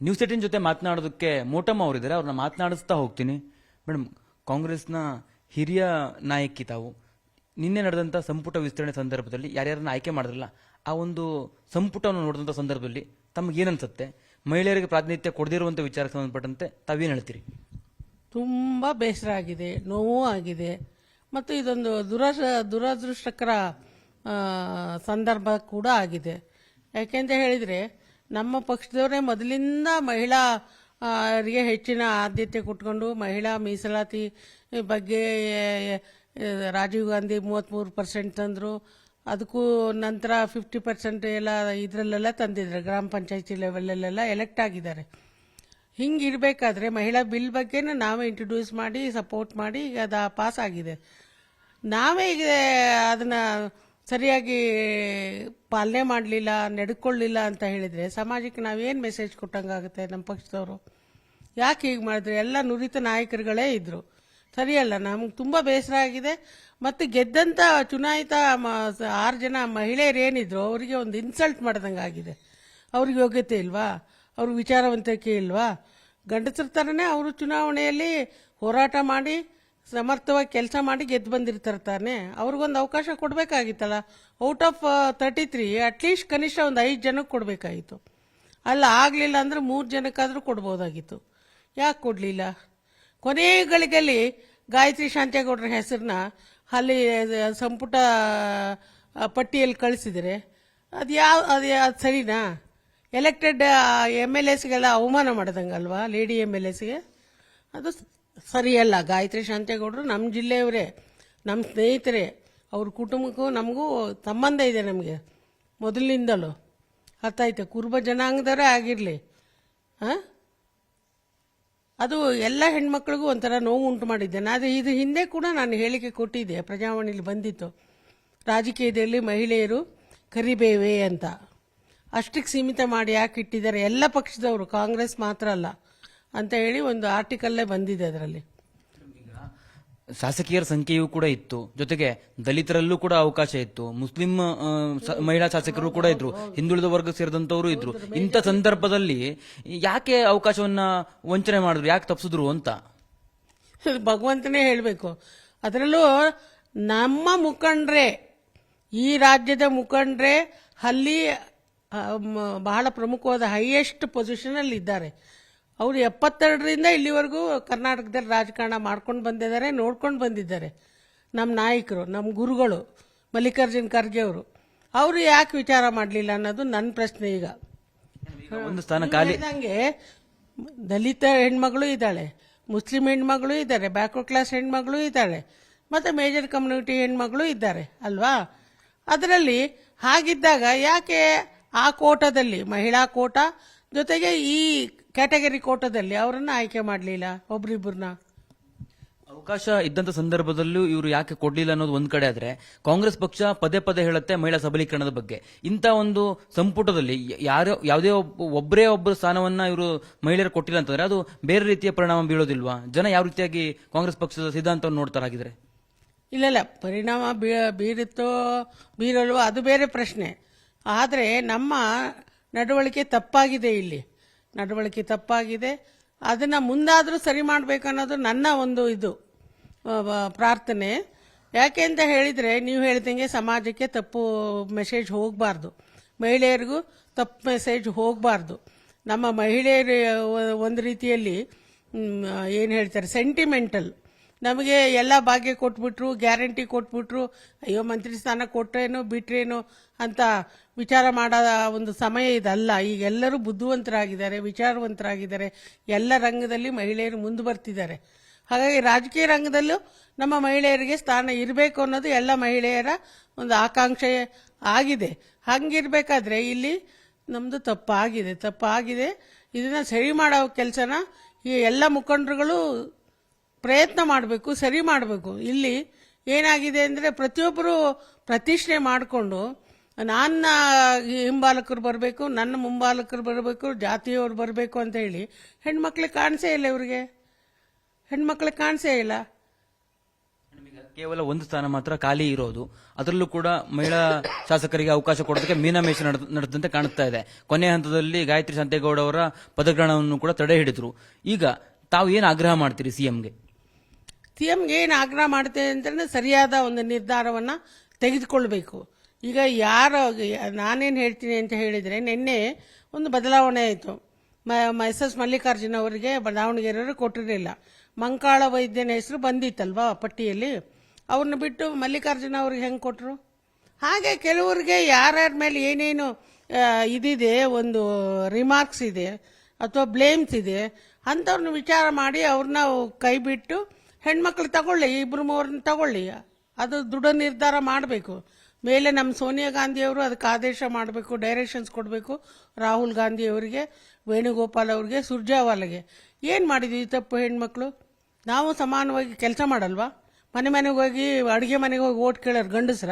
News 18 ಜೊತೆ ಮಾತನಾಡೋದಕ್ಕೆ ಮೋಟಮ್ಮ ಅವರಿದ್ದಾರೆ, ಅವ್ರನ್ನ ಮಾತನಾಡಿಸ್ತಾ ಹೋಗ್ತೀನಿ. ಮೇಡಮ್, ಕಾಂಗ್ರೆಸ್ನ ಹಿರಿಯ ನಾಯಕಿ ತಾವು. ನಿನ್ನೆ ನಡೆದಂಥ ಸಂಪುಟ ವಿಸ್ತರಣೆ ಸಂದರ್ಭದಲ್ಲಿ ಯಾರ್ಯಾರನ್ನ ಆಯ್ಕೆ ಮಾಡಿದ್ರಲ್ಲ, ಆ ಒಂದು ಸಂಪುಟವನ್ನು ನೋಡಿದಂಥ ಸಂದರ್ಭದಲ್ಲಿ ತಮಗೇನನ್ಸುತ್ತೆ? ಮಹಿಳೆಯರಿಗೆ ಪ್ರಾತಿನಿಧ್ಯ ಕೊಡದಿರುವಂಥ ವಿಚಾರಕ್ಕೆ ಸಂಬಂಧಪಟ್ಟಂತೆ ತಾವೇನು ಹೇಳ್ತೀರಿ? ತುಂಬ ಬೇಸರ ಆಗಿದೆ, ನೋವು ಆಗಿದೆ, ಮತ್ತು ಇದೊಂದು ದುರದೃಷ್ಟಕರ ಸಂದರ್ಭ ಕೂಡ ಆಗಿದೆ. ಯಾಕೆಂತ ಹೇಳಿದರೆ ನಮ್ಮ ಪಕ್ಷದವರೇ ಮೊದಲಿಂದ ಮಹಿಳಾರಿಗೆ ಹೆಚ್ಚಿನ ಆದ್ಯತೆ ಕೊಟ್ಕೊಂಡು ಮಹಿಳಾ ಮೀಸಲಾತಿ ಬಗ್ಗೆ ರಾಜೀವ್ ಗಾಂಧಿ 33% ತಂದರು. ಅದಕ್ಕೂ ನಂತರ 50% ಎಲ್ಲ ಇದರಲ್ಲೆಲ್ಲ ತಂದಿದ್ದಾರೆ, ಗ್ರಾಮ ಪಂಚಾಯತಿ ಲೆವೆಲಲ್ಲೆಲ್ಲ ಎಲೆಕ್ಟ್ ಆಗಿದ್ದಾರೆ. ಹಿಂಗಿರಬೇಕಾದ್ರೆ ಮಹಿಳಾ ಬಿಲ್ ಬಗ್ಗೆನೂ ನಾವೇ ಇಂಟ್ರೊಡ್ಯೂಸ್ ಮಾಡಿ ಸಪೋರ್ಟ್ ಮಾಡಿ ಈಗ ಅದು ಪಾಸ್ ಆಗಿದೆ. ನಾವೇ ಈಗ ಅದನ್ನು ಸರಿಯಾಗಿ ಪಾಲನೆ ಮಾಡಲಿಲ್ಲ, ನಡ್ಕೊಳ್ಳಿಲ್ಲ ಅಂತ ಹೇಳಿದರೆ ಸಮಾಜಕ್ಕೆ ನಾವೇನು ಮೆಸೇಜ್ ಕೊಟ್ಟಂಗಾಗುತ್ತೆ? ನಮ್ಮ ಪಕ್ಷದವರು ಯಾಕೆ ಹೀಗೆ ಮಾಡಿದ್ರೆ? ಎಲ್ಲ ನುರಿತ ನಾಯಕರುಗಳೇ ಇದ್ದರು, ಸರಿಯಲ್ಲ. ನಮ್ಗೆ ತುಂಬ ಬೇಸರ ಆಗಿದೆ. ಮತ್ತು ಗೆದ್ದಂಥ ಚುನಾಯಿತ 6 ಜನ ಮಹಿಳೆಯರೇನಿದ್ರು ಅವರಿಗೆ ಒಂದು ಇನ್ಸಲ್ಟ್ ಮಾಡ್ದಂಗೆ ಆಗಿದೆ. ಅವ್ರಿಗೆ ಯೋಗ್ಯತೆ ಇಲ್ವಾ? ಅವ್ರಿಗೆ ವಿಚಾರವಂತಿಕೆ ಇಲ್ವಾ? ಗಂಡಸರ ಥರನೇ ಅವರು ಚುನಾವಣೆಯಲ್ಲಿ ಹೋರಾಟ ಮಾಡಿ ಸಮರ್ಥವಾಗಿ ಕೆಲಸ ಮಾಡಿ ಗೆದ್ದು ಬಂದಿರ್ತಾರೆ ತಾನೆ. ಅವ್ರಿಗೊಂದು ಅವಕಾಶ ಕೊಡಬೇಕಾಗಿತ್ತಲ್ಲ. ಔಟ್ ಆಫ್ 33 ಅಟ್ಲೀಸ್ಟ್ ಕನಿಷ್ಠ ಒಂದು 5 ಜನಕ್ಕೆ ಕೊಡಬೇಕಾಗಿತ್ತು. ಅಲ್ಲ, ಆಗಲಿಲ್ಲ ಅಂದರೆ 3 ಜನಕ್ಕಾದರೂ ಕೊಡ್ಬೋದಾಗಿತ್ತು. ಯಾಕೆ ಕೊಡಲಿಲ್ಲ? ಕೊನೆ ಗಳಿಗೆಯಲ್ಲಿ ಗಾಯತ್ರಿ ಶಾಂತೇಗೌಡರ ಹೆಸರನ್ನ ಅಲ್ಲಿ ಸಂಪುಟ ಪಟ್ಟಿಯಲ್ಲಿ ಕಳಿಸಿದರೆ ಅದು ಸರಿನಾ? ಎಲೆಕ್ಟೆಡ್ MLAಸ್ಗೆಲ್ಲ ಅವಮಾನ ಮಾಡ್ದಂಗಲ್ವಾ, ಲೇಡಿ MLAಸ್ಗೆ? ಅದು ಸರಿಯಲ್ಲ. ಗಾಯತ್ರಿ ಶಾಂತೇಗೌಡರು ನಮ್ಮ ಜಿಲ್ಲೆಯವರೇ, ನಮ್ಮ ಸ್ನೇಹಿತರೆ, ಅವ್ರ ಕುಟುಂಬಕ್ಕೂ ನಮಗೂ ಸಂಬಂಧ ಇದೆ ನಮಗೆ ಮೊದಲಿನಿಂದಲೂ. ಅರ್ಥ ಆಯ್ತು? ಕುರುಬ ಜನಾಂಗದವರೇ ಆಗಿರಲಿ, ಅದು ಎಲ್ಲ ಹೆಣ್ಮಕ್ಳಿಗೂ ಒಂಥರ ನೋವು ಉಂಟು ಮಾಡಿದ್ದೇನೆ. ಆದರೆ ಇದು ಹಿಂದೆ ಕೂಡ ನಾನು ಹೇಳಿಕೆ ಕೊಟ್ಟಿದ್ದೆ, ಪ್ರಜಾವಾಣಿಲಿ ಬಂದಿತ್ತು. ರಾಜಕೀಯದಲ್ಲಿ ಮಹಿಳೆಯರು ಕರಿಬೇವೆ ಅಂತ ಅಷ್ಟಕ್ಕೆ ಸೀಮಿತ ಮಾಡಿ ಯಾಕೆ ಇಟ್ಟಿದ್ದಾರೆ? ಎಲ್ಲ ಪಕ್ಷದವರು, ಕಾಂಗ್ರೆಸ್ ಮಾತ್ರ ಅಲ್ಲ ಅಂತ ಹೇಳಿ ಒಂದು ಆರ್ಟಿಕಲ್ಲೇ ಬಂದಿದೆ. ಅದರಲ್ಲಿ ಶಾಸಕಿಯರ ಸಂಖ್ಯೆಯೂ ಕೂಡ ಇತ್ತು, ಜೊತೆಗೆ ದಲಿತರಲ್ಲೂ ಕೂಡ ಅವಕಾಶ ಇತ್ತು, ಮುಸ್ಲಿಂ ಮಹಿಳಾ ಶಾಸಕರು ಕೂಡ ಇದ್ರು, ಹಿಂದುಳಿದ ವರ್ಗ ಸೇರಿದಂತವರು ಇದ್ರು. ಇಂಥ ಸಂದರ್ಭದಲ್ಲಿ ಯಾಕೆ ಅವಕಾಶವನ್ನ ವಂಚನೆ ಮಾಡಿದ್ರು, ಯಾಕೆ ತಪ್ಪಿಸಿದ್ರು ಅಂತ ಭಗವಂತನೇ ಹೇಳಬೇಕು. ಅದರಲ್ಲೂ ನಮ್ಮ ಮುಖಂಡ್ರೆ, ಈ ರಾಜ್ಯದ ಮುಖಂಡ್ರೆ ಅಲ್ಲಿ ಬಹಳ ಪ್ರಮುಖವಾದ ಹೈಯೆಸ್ಟ್ ಪೊಸಿಷನಲ್ಲಿ ಇದ್ದಾರೆ. ಅವರು 72ರಿಂದ ಇಲ್ಲಿವರೆಗೂ ಕರ್ನಾಟಕದಲ್ಲಿ ರಾಜಕಾರಣ ಮಾಡ್ಕೊಂಡು ಬಂದಿದ್ದಾರೆ, ನೋಡ್ಕೊಂಡು ಬಂದಿದ್ದಾರೆ. ನಮ್ಮ ನಾಯಕರು, ನಮ್ಮ ಗುರುಗಳು ಮಲ್ಲಿಕಾರ್ಜುನ್ ಖರ್ಗೆ ಅವರು ಯಾಕೆ ವಿಚಾರ ಮಾಡಲಿಲ್ಲ ಅನ್ನೋದು ನನ್ನ ಪ್ರಶ್ನೆ. ಈಗ ಒಂದು ಸ್ಥಾನ ಖಾಲಿ ಇದ್ದಂಗೆ ದಲಿತ ಹೆಣ್ಮಗಳು ಇದ್ದಾಳೆ, ಮುಸ್ಲಿಂ ಹೆಣ್ಮಗಳು ಇದ್ದಾರೆ, ಬ್ಯಾಕ್ವರ್ಡ್ ಕ್ಲಾಸ್ ಹೆಣ್ಮಗಳು ಇದ್ದಾಳೆ, ಮತ್ತು ಮೇಜರ್ ಕಮ್ಯುನಿಟಿ ಹೆಣ್ಮಗಳು ಇದ್ದಾರೆ ಅಲ್ವಾ? ಅದರಲ್ಲಿ ಹಾಗಿದ್ದಾಗ ಯಾಕೆ ಆ ಕೋಟಾದಲ್ಲಿ, ಮಹಿಳಾ ಕೋಟಾ ಜೊತೆಗೆ ಈ ಕ್ಯಾಟಗರಿ ಕೋಟಾದಲ್ಲಿ ಅವರನ್ನ ಆಯ್ಕೆ ಮಾಡಲಿಲ್ಲ? ಒಬ್ರಿಬ್ಬರನ್ನ ಅವಕಾಶ ಇದ್ದಂತ ಸಂದರ್ಭದಲ್ಲೂ ಇವರು ಯಾಕೆ ಕೊಡ್ಲಿಲ್ಲ ಅನ್ನೋದು ಒಂದ್ ಕಡೆ ಆದ್ರೆ, ಕಾಂಗ್ರೆಸ್ ಪಕ್ಷ ಪದೇ ಪದೇ ಹೇಳುತ್ತೆ ಮಹಿಳಾ ಸಬಲೀಕರಣದ ಬಗ್ಗೆ. ಇಂಥ ಒಂದು ಸಂಪುಟದಲ್ಲಿ ಯಾವುದೇ ಒಬ್ಬರ ಸ್ಥಾನವನ್ನ ಇವರು ಮಹಿಳೆಯರು ಕೊಟ್ಟಿಲ್ಲ ಅಂತಂದ್ರೆ ಅದು ಬೇರೆ ರೀತಿಯ ಪರಿಣಾಮ ಬೀಳೋದಿಲ್ವಾ? ಜನ ಯಾವ ರೀತಿಯಾಗಿ ಕಾಂಗ್ರೆಸ್ ಪಕ್ಷದ ಸಿದ್ಧಾಂತವನ್ನು ನೋಡ್ತಾರಾಗಿದ್ರೆ? ಇಲ್ಲ, ಪರಿಣಾಮ ಬೀರಲ್ವೋ ಅದು ಬೇರೆ ಪ್ರಶ್ನೆ. ಆದರೆ ನಮ್ಮ ನಡವಳಿಕೆ ತಪ್ಪಾಗಿದೆ, ಇಲ್ಲಿ ನಡವಳಿಕೆ ತಪ್ಪಾಗಿದೆ. ಅದನ್ನು ಮುಂದಾದರೂ ಸರಿ ಮಾಡಬೇಕನ್ನೋದು ನನ್ನ ಒಂದು ಪ್ರಾರ್ಥನೆ. ಯಾಕೆ ಅಂತ ಹೇಳಿದರೆ, ನೀವು ಹೇಳ್ದಂಗೆ ಸಮಾಜಕ್ಕೆ ತಪ್ಪು ಮೆಸೇಜ್ ಹೋಗಬಾರ್ದು, ಮಹಿಳೆಯರಿಗೂ ತಪ್ಪು ಮೆಸೇಜ್ ಹೋಗಬಾರ್ದು. ನಮ್ಮ ಮಹಿಳೆಯರು ಒಂದು ರೀತಿಯಲ್ಲಿ ಏನು ಹೇಳ್ತಾರೆ, ಸೆಂಟಿಮೆಂಟಲ್. ನಮಗೆ ಎಲ್ಲ ಭಾಗ್ಯ ಕೊಟ್ಬಿಟ್ರು, ಗ್ಯಾರಂಟಿ ಕೊಟ್ಬಿಟ್ರು, ಅಯ್ಯೋ ಮಂತ್ರಿ ಸ್ಥಾನ ಕೊಟ್ರೇನೋ ಬಿಟ್ರೇನೋ ಅಂತ ವಿಚಾರ ಮಾಡೋ ಒಂದು ಸಮಯ ಇದಲ್ಲ. ಈಗ ಎಲ್ಲರೂ ಬುದ್ಧಿವಂತರಾಗಿದ್ದಾರೆ, ವಿಚಾರವಂತರಾಗಿದ್ದಾರೆ, ಎಲ್ಲ ರಂಗದಲ್ಲಿ ಮಹಿಳೆಯರು ಮುಂದೆ ಬರ್ತಿದ್ದಾರೆ. ಹಾಗಾಗಿ ರಾಜಕೀಯ ರಂಗದಲ್ಲೂ ನಮ್ಮ ಮಹಿಳೆಯರಿಗೆ ಸ್ಥಾನ ಇರಬೇಕು ಅನ್ನೋದು ಎಲ್ಲ ಮಹಿಳೆಯರ ಒಂದು ಆಕಾಂಕ್ಷೆ ಆಗಿದೆ. ಹಂಗಿರ್ಬೇಕಾದ್ರೆ ಇಲ್ಲಿ ನಮ್ಮದು ತಪ್ಪಾಗಿದೆ. ಇದನ್ನು ಸರಿ ಮಾಡೋ ಕೆಲಸನ ಈ ಎಲ್ಲ ಮುಖಂಡರುಗಳು ಪ್ರಯತ್ನ ಮಾಡಬೇಕು, ಸರಿ ಮಾಡಬೇಕು. ಇಲ್ಲಿ ಏನಾಗಿದೆ ಅಂದರೆ, ಪ್ರತಿಯೊಬ್ಬರು ಪ್ರತಿಷ್ಠೆ ಮಾಡಿಕೊಂಡು ನನ್ನ ಹಿಂಬಾಲಕರು ಬರಬೇಕು, ನನ್ನ ಮುಂಬಾಲಕರು ಬರಬೇಕು, ಜಾತಿಯವರು ಬರಬೇಕು ಅಂತ ಹೇಳಿ ಹೆಣ್ಮಕ್ಳಿಗೆ ಕಾಣಿಸೇ ಇಲ್ಲ. ಇವರಿಗೆ ಹೆಣ್ಮಕ್ಳಿಗೆ ಕಾಣಿಸೇ ಇಲ್ಲ. ಕೇವಲ ಒಂದು ಸ್ಥಾನ ಮಾತ್ರ ಖಾಲಿ ಇರೋದು, ಅದರಲ್ಲೂ ಕೂಡ ಮಹಿಳಾ ಶಾಸಕರಿಗೆ ಅವಕಾಶ ಕೊಡೋದಕ್ಕೆ ಮೀನಾಮೇಷ ನಡೆದಂತೆ ಕಾಣುತ್ತಾ ಇದೆ. ಕೊನೆಯ ಹಂತದಲ್ಲಿ ಗಾಯತ್ರಿ ಶಾಂತೇಗೌಡ ಅವರ ಪದಗ್ರಹಣವನ್ನು ಕೂಡ ತಡೆ ಹಿಡಿದ್ರು. ಈಗ ತಾವು ಏನು ಆಗ್ರಹ ಮಾಡ್ತೀರಿ ಸಿಎಂಗೆ? ಸಿಎಂಗೆ ಏನು ಆಗ್ರಹ ಮಾಡ್ತೇವೆ ಅಂತಂದ್ರೆ ಸರಿಯಾದ ಒಂದು ನಿರ್ಧಾರವನ್ನು ತೆಗೆದುಕೊಳ್ಬೇಕು. ಈಗ ನಾನೇನು ಹೇಳ್ತೀನಿ ಅಂತ ಹೇಳಿದರೆ, ನಿನ್ನೆ ಒಂದು ಬದಲಾವಣೆ ಆಯಿತು. ಎಸ್ ಎಸ್ ಮಲ್ಲಿಕಾರ್ಜುನ ಅವರಿಗೆ ದಾವಣಗೆರೆಯವರು ಕೊಟ್ಟಿರಲಿಲ್ಲ. ಮಂಕಾಳ ವೈದ್ಯನ ಹೆಸರು ಬಂದಿತ್ತಲ್ವಾ ಪಟ್ಟಿಯಲ್ಲಿ, ಅವ್ರನ್ನ ಬಿಟ್ಟು ಮಲ್ಲಿಕಾರ್ಜುನ ಅವ್ರಿಗೆ ಹೆಂಗೆ ಕೊಟ್ಟರು? ಹಾಗೆ ಕೆಲವರಿಗೆ ಯಾರ್ಯಾರ ಮೇಲೆ ಏನೇನು ಇದಿದೆ, ಒಂದು ರಿಮಾರ್ಕ್ಸ್ ಇದೆ ಅಥವಾ ಬ್ಲೇಮ್ಸ್ ಇದೆ ಅಂಥವ್ರನ್ನ ವಿಚಾರ ಮಾಡಿ ಅವ್ರನ್ನ ಕೈ ಬಿಟ್ಟು ಹೆಣ್ಮಕ್ಳು ತಗೊಳ್ಳಿ, ಇಬ್ಬರು ಮೂರನ್ನ ತಗೊಳ್ಳಿ, ಅದು ದೃಢ ನಿರ್ಧಾರ ಮಾಡಬೇಕು. ಮೇಲೆ ನಮ್ಮ ಸೋನಿಯಾ ಗಾಂಧಿಯವರು ಅದಕ್ಕೆ ಆದೇಶ ಮಾಡಬೇಕು, ಡೈರೆಕ್ಷನ್ಸ್ ಕೊಡಬೇಕು. ರಾಹುಲ್ ಗಾಂಧಿ ಅವರಿಗೆ, ವೇಣುಗೋಪಾಲ್ ಅವರಿಗೆ, ಸುರ್ಜೇವಾಲಾಗೆ. ಏನು ಮಾಡಿದ್ವಿ ತಪ್ಪು? ಹೆಣ್ಮಕ್ಳು ನಾವು ಸಮಾನವಾಗಿ ಕೆಲಸ ಮಾಡಲ್ವಾ? ಮನೆಗೆ ಹೋಗಿ ಅಡುಗೆ ಮನೆಗೆ ಹೋಗಿ ಓಟ್ ಕೇಳೋರು ಗಂಡಸ್ರ,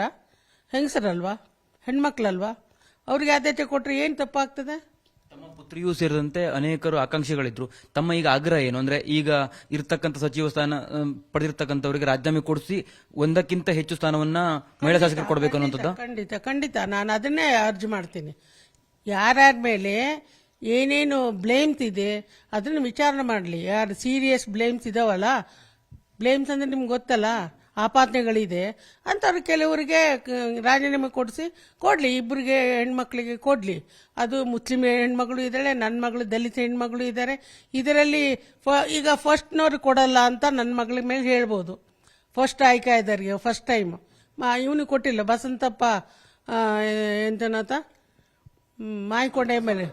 ಹೆಂಗಸರಲ್ವಾ? ಹೆಣ್ಮಕ್ಳಲ್ವಾ? ಅವ್ರಿಗೆ ಆದ್ಯತೆ ಕೊಟ್ಟರೆ ಏನು ತಪ್ಪಾಗ್ತದೆ? ತಮ್ಮ ಪುತ್ರಿಯೂ ಸೇರಿದಂತೆ ಅನೇಕರು ಆಕಾಂಕ್ಷಿಗಳಿದ್ರು. ತಮ್ಮ ಈಗ ಆಗ್ರಹ ಏನು ಅಂದ್ರೆ, ಈಗ ಇರ್ತಕ್ಕಂಥ ಸಚಿವ ಸ್ಥಾನ ಪಡೆದಿರ್ತಕ್ಕಂಥವರಿಗೆ ರಾಜೀನಾಮೆ ಕೊಡಿಸಿ ಒಂದಕ್ಕಿಂತ ಹೆಚ್ಚು ಸ್ಥಾನವನ್ನ ಮಹಿಳಾ ಶಾಸಕರು ಕೊಡಬೇಕು ಅನ್ನುವಂಥದ್ದು. ಖಂಡಿತ ನಾನು ಅದನ್ನೇ ಅರ್ಜಿ ಮಾಡ್ತೀನಿ. ಯಾರ್ಯಾರ ಮೇಲೆ ಏನೇನು ಬ್ಲೇಮ್ಸ್ ಇದೆ ಅದನ್ನು ವಿಚಾರಣೆ ಮಾಡಲಿ. ಯಾರು ಸೀರಿಯಸ್ ಬ್ಲೇಮ್ಸ್ ಇದಾವಲ್ಲ, ಬ್ಲೇಮ್ಸ್ ಅಂದ್ರೆ ನಿಮ್ಗೆ ಗೊತ್ತಲ್ಲ, ಆಪಾದನೆಗಳಿದೆ ಅಂಥವ್ರು ಕೆಲವರಿಗೆ ರಾಜೀನಾಮೆ ಕೊಡಲಿ. ಇಬ್ಬರಿಗೆ ಹೆಣ್ಮಕ್ಳಿಗೆ ಕೊಡಲಿ. ಅದು ಮುಸ್ಲಿಂ ಹೆಣ್ಮಗಳು ಇದ್ದಾಳೆ, ನನ್ನ ಮಗಳು ದಲಿತ ಹೆಣ್ಮಗಳು ಇದ್ದಾರೆ. ಇದರಲ್ಲಿ ಈಗ ಫಸ್ಟ್ನವ್ರು ಕೊಡಲ್ಲ ಅಂತ ನನ್ನ ಮಗಳ ಮೇಲೆ ಹೇಳ್ಬೋದು. ಫಸ್ಟ್ ಆಯ್ಕೆ ಇದ್ದವ್ರಿಗೆ ಫಸ್ಟ್ ಟೈಮ್ ಇವನಿಗೆ ಕೊಟ್ಟಿಲ್ಲ, ಬಸವಂತಪ್ಪ ಎಂತನಾತ ಮಾಯಿಕೊಂಡೆ ಮೇಲೆ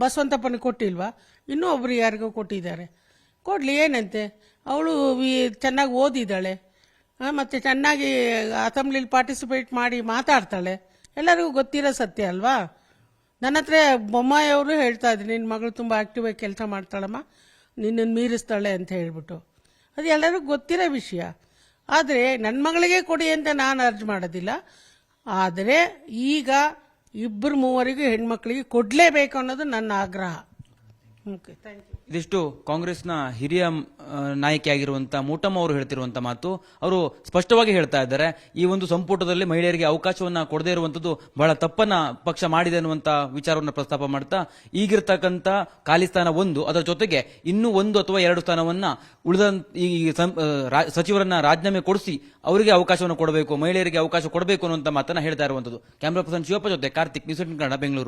ಬಸವಂತಪ್ಪನಿಗೆ ಕೊಟ್ಟಿಲ್ವಾ? ಇನ್ನೂ ಒಬ್ರು ಯಾರಿಗೋ ಕೊಟ್ಟಿದ್ದಾರೆ. ಕೊಡಲಿ, ಏನಂತೆ. ಅವಳು ಚೆನ್ನಾಗಿ ಓದಿದ್ದಾಳೆ, ಮತ್ತೆ ಚೆನ್ನಾಗಿ ಅಸೆಂಬ್ಲಿಲಿ ಪಾರ್ಟಿಸಿಪೇಟ್ ಮಾಡಿ ಮಾತಾಡ್ತಾಳೆ. ಎಲ್ಲರಿಗೂ ಗೊತ್ತಿರೋ ಸತ್ಯ ಅಲ್ವಾ? ನನ್ನ ಹತ್ರ ಬೊಮ್ಮಾಯಿ ಅವರು ಹೇಳ್ತಾ ಇದ್ರು, ನಿನ್ನ ಮಗಳು ತುಂಬ ಆಕ್ಟಿವ್ ಆಗಿ ಕೆಲಸ ಮಾಡ್ತಾಳಮ್ಮ, ನಿನ್ನನ್ನು ಮೀರಿಸ್ತಾಳೆ ಅಂತ ಹೇಳ್ಬಿಟ್ಟು. ಅದು ಎಲ್ಲರಿಗೂ ಗೊತ್ತಿರೋ ವಿಷಯ. ಆದರೆ ನನ್ನ ಮಗಳಿಗೆ ಕೊಡಿ ಅಂತ ನಾನು ಅರ್ಜಿ ಮಾಡೋದಿಲ್ಲ. ಆದರೆ ಈಗ ಇಬ್ಬರು ಮೂವರಿಗೂ ಹೆಣ್ಮಕ್ಳಿಗೆ ಕೊಡಲೇಬೇಕು ಅನ್ನೋದು ನನ್ನ ಆಗ್ರಹ. Okay, thank you. ಇದಿಷ್ಟು ಕಾಂಗ್ರೆಸ್ನ ಹಿರಿಯ ನಾಯಕಿಯಾಗಿರುವಂತಹ ಮೂಟಮ್ಮ ಅವರು ಹೇಳ್ತಿರುವಂತಹ ಮಾತು. ಅವರು ಸ್ಪಷ್ಟವಾಗಿ ಹೇಳ್ತಾ ಇದ್ದಾರೆ, ಈ ಒಂದು ಸಂಪುಟದಲ್ಲಿ ಮಹಿಳೆಯರಿಗೆ ಅವಕಾಶವನ್ನ ಕೊಡದೇ ಇರುವಂತದ್ದು ಬಹಳ ತಪ್ಪನ್ನ ಪಕ್ಷ ಮಾಡಿದೆ ಅನ್ನುವಂತ ವಿಚಾರವನ್ನು ಪ್ರಸ್ತಾಪ ಮಾಡ್ತಾ, ಈಗಿರ್ತಕ್ಕಂಥ ಖಾಲಿ ಸ್ಥಾನ ಒಂದು, ಅದರ ಜೊತೆಗೆ ಇನ್ನೂ 1 ಅಥವಾ 2 ಸ್ಥಾನವನ್ನ ಉಳಿದ ಈ ಸಚಿವರನ್ನ ರಾಜೀನಾಮೆ ಕೊಡಿಸಿ ಅವರಿಗೆ ಅವಕಾಶವನ್ನು ಕೊಡಬೇಕು, ಮಹಿಳೆಯರಿಗೆ ಅವಕಾಶ ಕೊಡಬೇಕು ಅನ್ನುವಂತ ಮಾತನ್ನ ಹೇಳ್ತಾ ಇರುವಂತದ್ದು. ಕ್ಯಾಮರಾ ಪರ್ಸನ್ ಶಿವಪ್ಪ ಜೊತೆ ಕಾರ್ತಿಕ್, ನ್ಯೂಸ್ 18 ಕನ್ನಡ, ಬೆಂಗಳೂರು.